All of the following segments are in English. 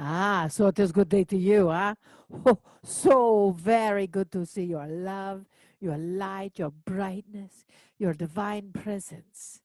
Ah, so it is good day to you, huh? Oh, so very good to see your love, your light, your brightness, your divine presence.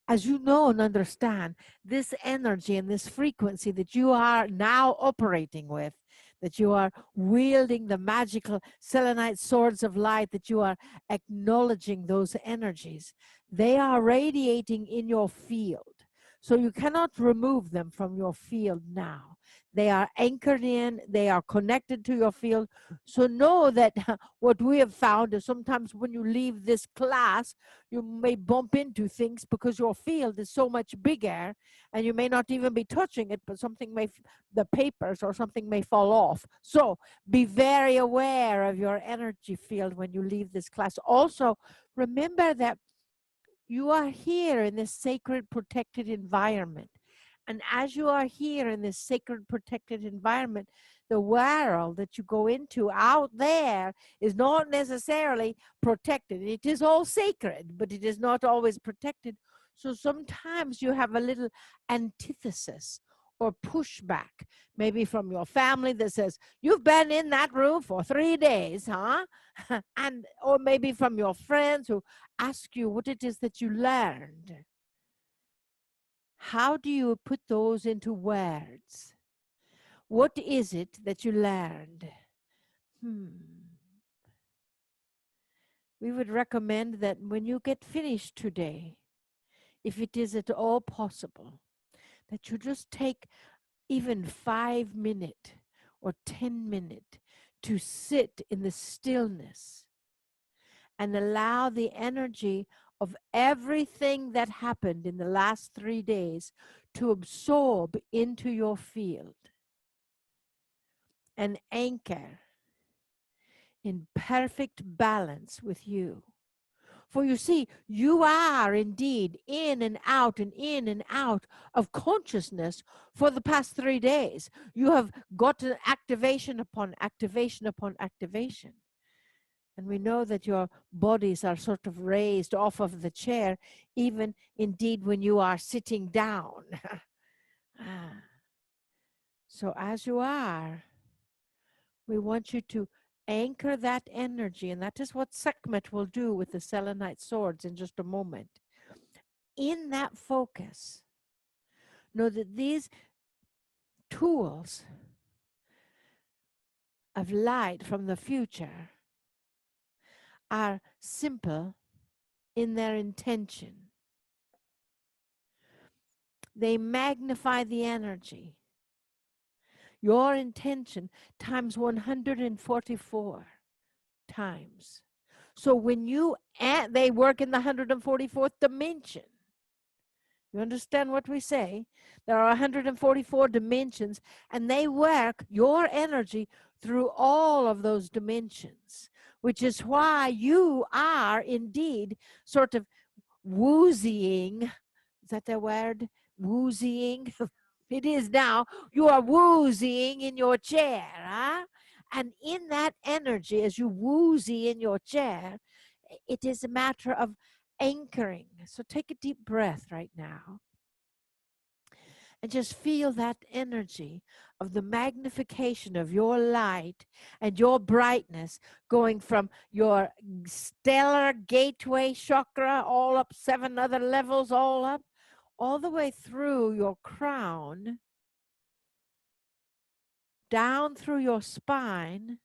As you know and understand, this energy and this frequency that you are now operating with, that you are wielding the magical selenite swords of light, that you are acknowledging those energies, they are radiating in your field. So you cannot remove them from your field now. They are anchored in, they are connected to your field. So know that what we have found is sometimes when you leave this class, you may bump into things because your field is so much bigger and you may not even be touching it, but something may, the papers or something may fall off. So be very aware of your energy field when you leave this class. Also, remember that you are here in this sacred protected environment. And as you are here in this sacred protected environment, the world that you go into out there is not necessarily protected. It is all sacred, but it is not always protected. So sometimes you have a little antithesis or pushback, maybe from your family that says, you've been in that room for 3 days, huh? And or maybe from your friends who ask you what it is that you learned. How do you put those into words? What is it that you learned? We would recommend that when you get finished today, if it is at all possible, that you just take even 5 minutes or 10 minutes to sit in the stillness and allow the energy of everything that happened in the last 3 days to absorb into your field and anchor in perfect balance with you. For you see, you are indeed in and out of consciousness for the past 3 days. You have gotten activation upon activation upon activation. And we know that your bodies are sort of raised off of the chair, even indeed when you are sitting down. So as you are, we want you to anchor that energy, and that is what Sekhmet will do with the selenite swords in just a moment. In that focus, know that these tools of light from the future are simple in their intention. They magnify the energy. Your intention times 144 times. So when you they work in the 144th dimension. You understand what we say? There are 144 dimensions, and they work your energy through all of those dimensions, which is why you are indeed sort of woozying. Is that the word? Woozying? It is now. You are woozying in your chair, huh? And in that energy, as you woozy in your chair, it is a matter of anchoring. So take a deep breath right now and just feel that energy of the magnification of your light and your brightness going from your stellar gateway chakra all up 7 other levels, all up, all the way through your crown, down through your spine,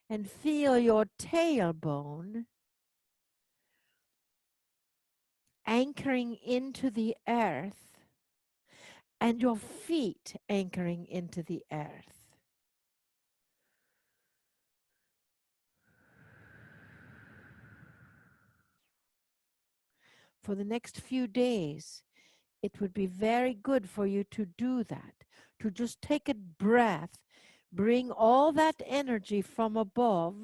and feel your tailbone anchoring into the earth and your feet anchoring into the earth. For the next few days, it would be very good for you to do that, to just take a breath, bring all that energy from above,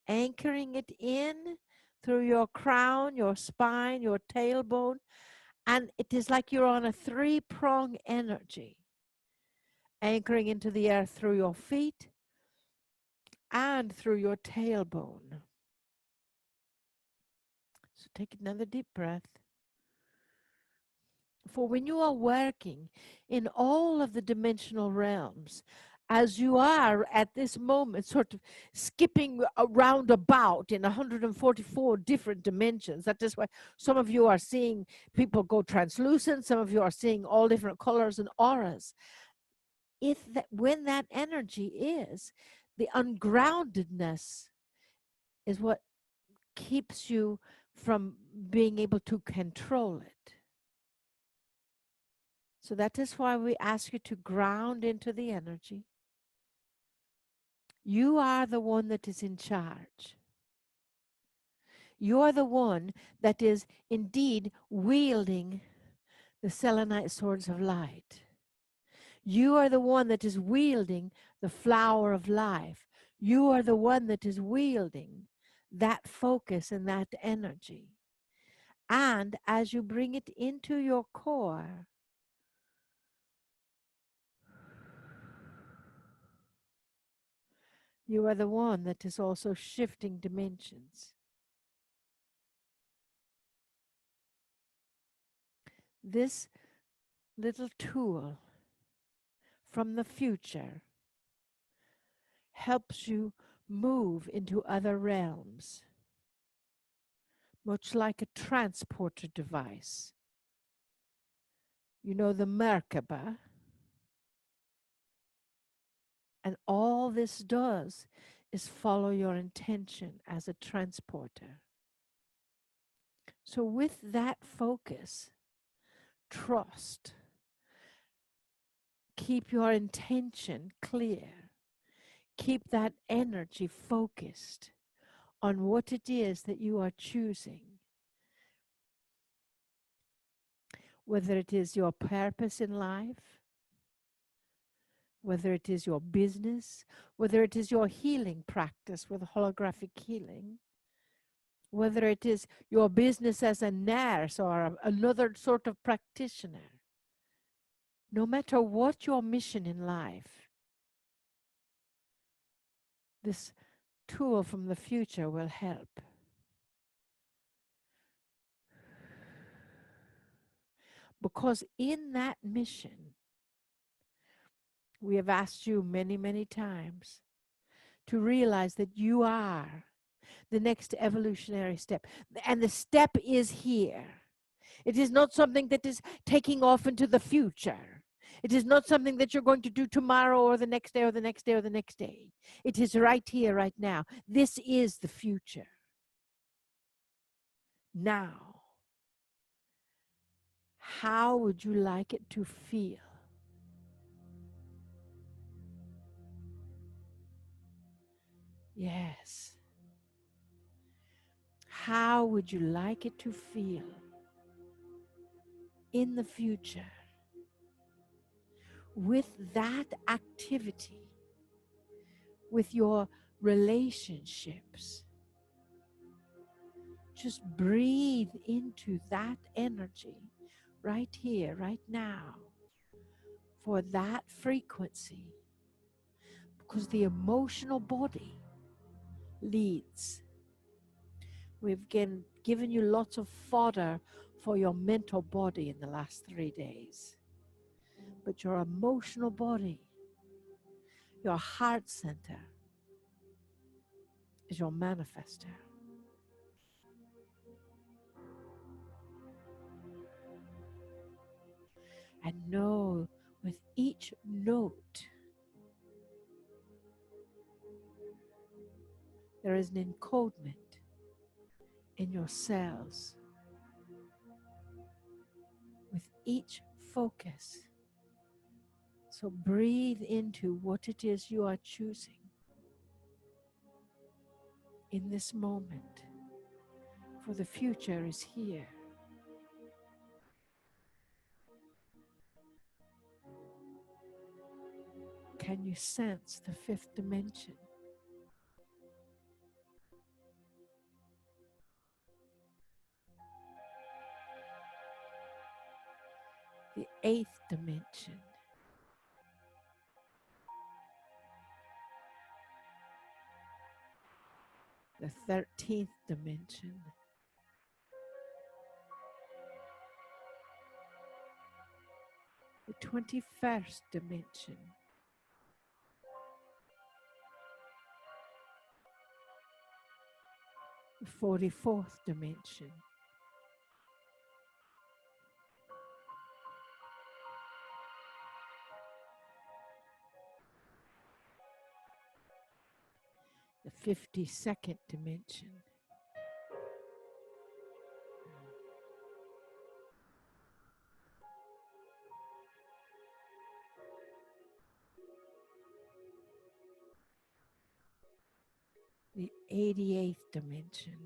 anchoring it in through your crown, your spine, your tailbone, and it is like you're on a 3-prong energy, anchoring into the earth through your feet and through your tailbone. So take another deep breath. For when you are working in all of the dimensional realms, as you are at this moment, sort of skipping around about in 144 different dimensions. That is why some of you are seeing people go translucent, some of you are seeing all different colors and auras. When that energy is, the ungroundedness is what keeps you from being able to control it. So that is why we ask you to ground into the energy. You are the one that is in charge. You are the one that is indeed wielding the selenite swords of light. You are the one that is wielding the flower of life. You are the one that is wielding that focus and that energy. And as you bring it into your core, you are the one that is also shifting dimensions. This little tool from the future helps you move into other realms, much like a transporter device. You know, the Merkaba. And all this does is follow your intention as a transporter. So with that focus, trust, keep your intention clear, keep that energy focused on what it is that you are choosing. Whether it is your purpose in life, whether it is your business, whether it is your healing practice with holographic healing, whether it is your business as a nurse or another sort of practitioner, no matter what your mission in life, this tool from the future will help. Because in that mission, we have asked you many, many times to realize that you are the next evolutionary step. And the step is here. It is not something that is taking off into the future. It is not something that you're going to do tomorrow or the next day or the next day or the next day. It is right here, right now. This is the future. Now, how would you like it to feel? Yes. How would you like it to feel in the future with that activity, with your relationships? Just breathe into that energy right here, right now, for that frequency, because the emotional body leads. We've given you lots of fodder for your mental body in the last 3 days, but your emotional body, your heart center, is your manifester. And know with each note, there is an encodement in your cells. With each focus. So breathe into what it is you are choosing in this moment, for the future is here. Can you sense the fifth dimension? The eighth dimension. The 13th dimension. the 21st dimension, the 44th dimension, the 52nd dimension, the 88th dimension,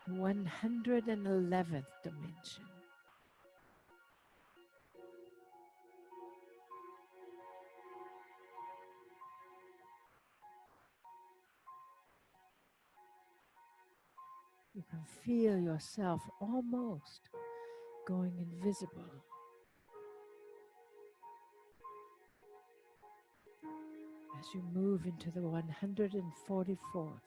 the 111th dimension, you can feel yourself almost going invisible as you move into the 144th.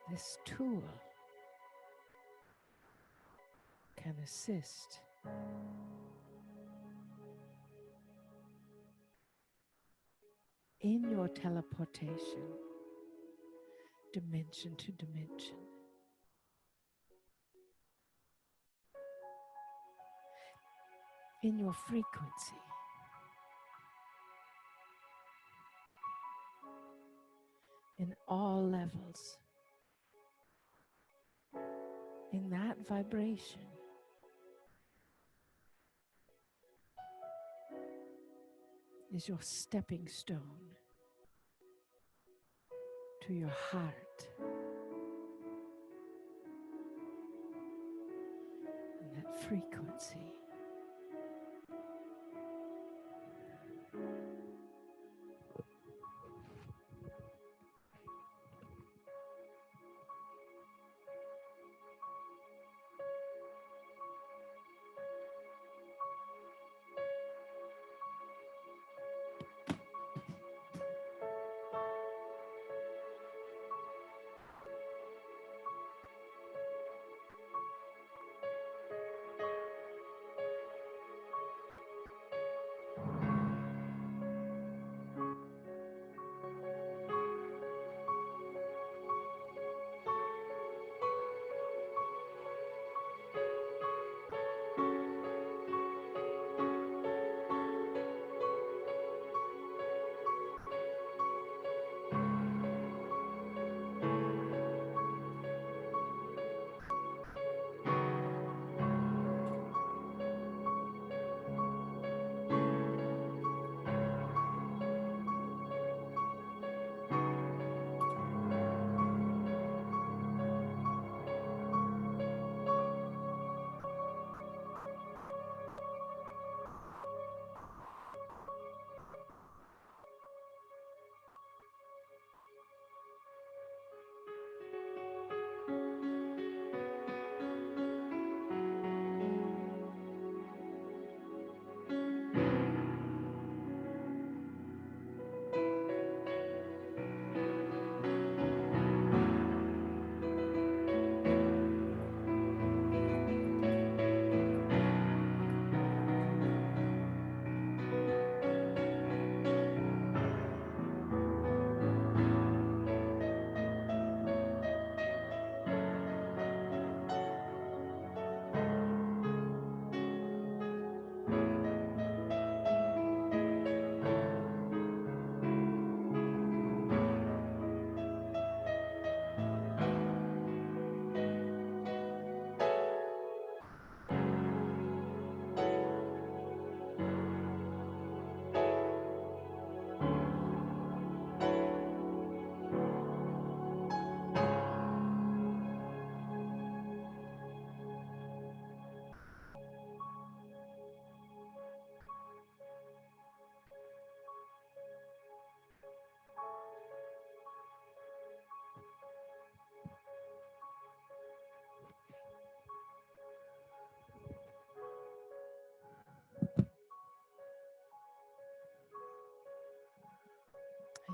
This tool can assist in your teleportation, dimension to dimension. In your frequency, in all levels, in that vibration, is your stepping stone to your heart. And that frequency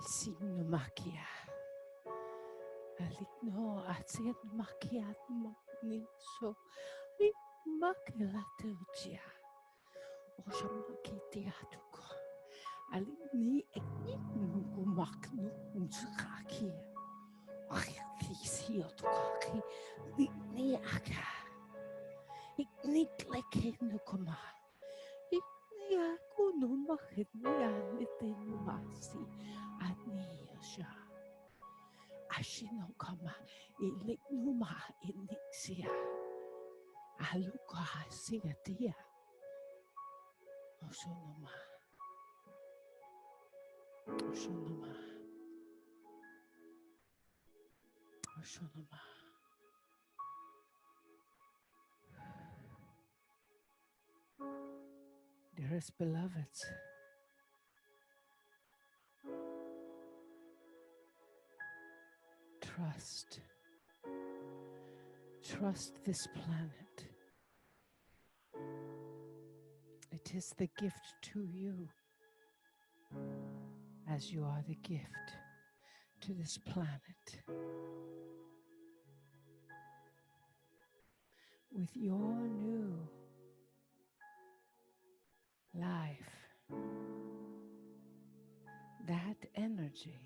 Signo makia. Aligno atsit makiat ni so ni makila tuja. Osha makiti atuko. Aligni ekni nuku maknu unsakaki. Akisi otukaki. Ni aka. Ikni kleke nukoma. Ikni aku numakit ni alite numasi. Aniasha. Ashino kama ilik numa inixia. Aluka sigatia. Oshonoma. Oshonoma. Oshonoma. Dearest beloveds, trust. Trust this planet. It is the gift to you, as you are the gift to this planet. With your new life, that energy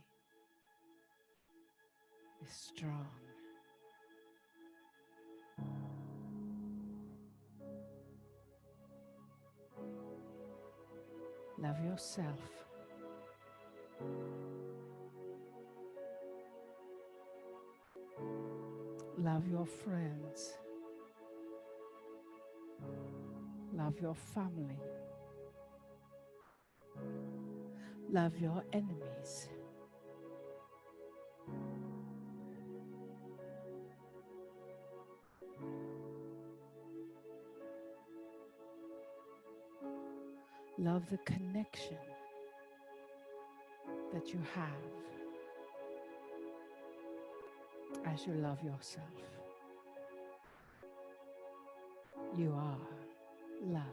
is strong. Love yourself. Love your friends. Love your family. Love your enemies. Love the connection that you have as you love yourself. You are love.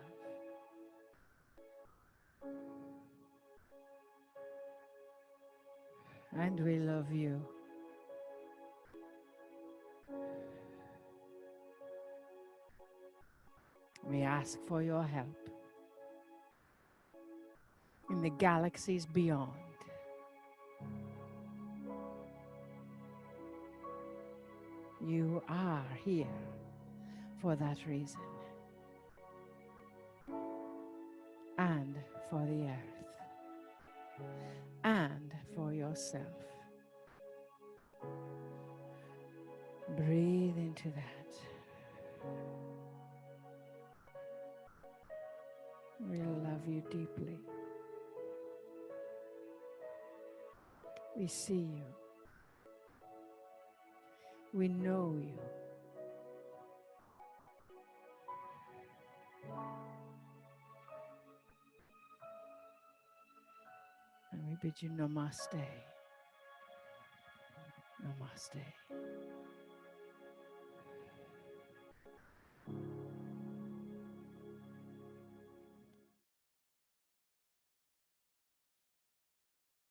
And we love you. We ask for your help in the galaxies beyond. You are here for that reason, and for the earth, and for yourself. Breathe into that. We love you deeply. We see you. We know you. And we bid you namaste. Namaste.